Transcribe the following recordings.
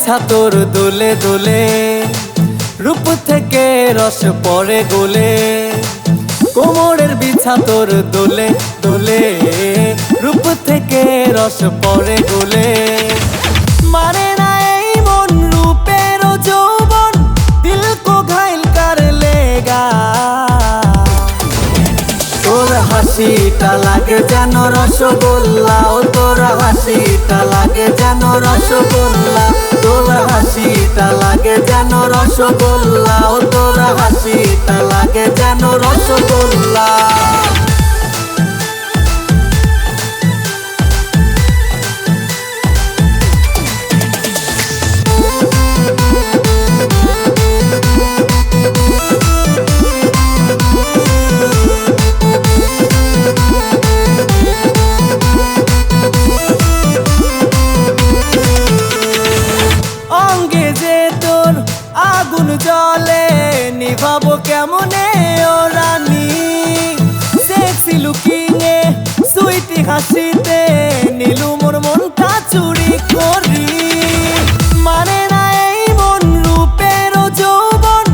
বিছা তোর দোলে দোলে, রূপ থেকে রস পড়ে গোলে। কোমরের বিছা তোর দোলে দোলে, রূপ থেকে রস পড়ে গোলে। मारे ना এই মন রূপের যৌবন, দিল কো ঘাইল কর লেগা। তোর হাসিটা লাগে যেন রসগোল্লা, ও তোর হাসিটা লাগে যেন রসগোল্লা। তোর হাসিটা লাগে যেন রসগোল্লা, ও তোর হাসিটা লাগে যেন রসগোল্লা। আগুন জলে নিভাবো কেমনে ও রানী, সেক্সি লুকিংয়ে সুইটি হাসিতে নীলু মোর মনটা চুরি করি। মানে না এই মন রূপের যৌবন,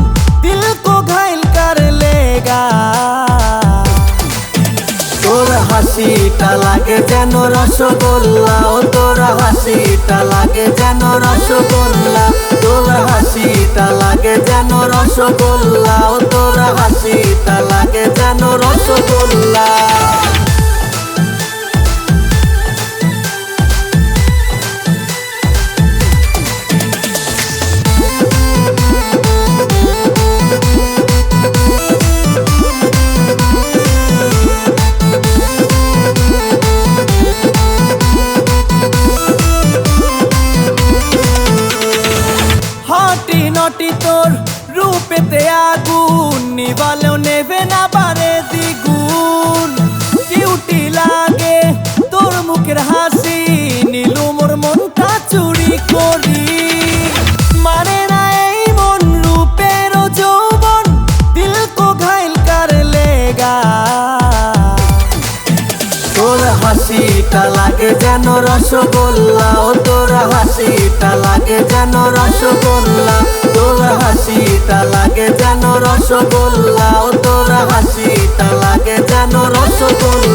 দিল কো ঘাইল কর লেগা। তোর হাসিটা লাগে যেন রসগোল্লা, ও তোর হাসিটা লাগে যেন রসগোল্লা। তোর হাসিটা লাগে যেন রসগোল্লা, ও তোর হাসিটা লাগে যেন রসগোল্লা। নটি তোর রূপেতে আগুন, নিভালেও নেবে না পারে দ্বিগুণ। কিউটি লাগে তোর মুখের হাসি, নীলু মোর মনটা চুরি করি। মানে না এই মন রূপের যৌবন, দিল কো ঘাইল কর লেগা। তোর হাসিটা লাগে যেন রসগোল্লা, ও তোর হাসিটা লাগে যেন রসগোল্লা। তোর হাসিটা লাগে যেন রসগোল্লা, ও তোর হাসিটা লাগে যেন রসগোল্লা।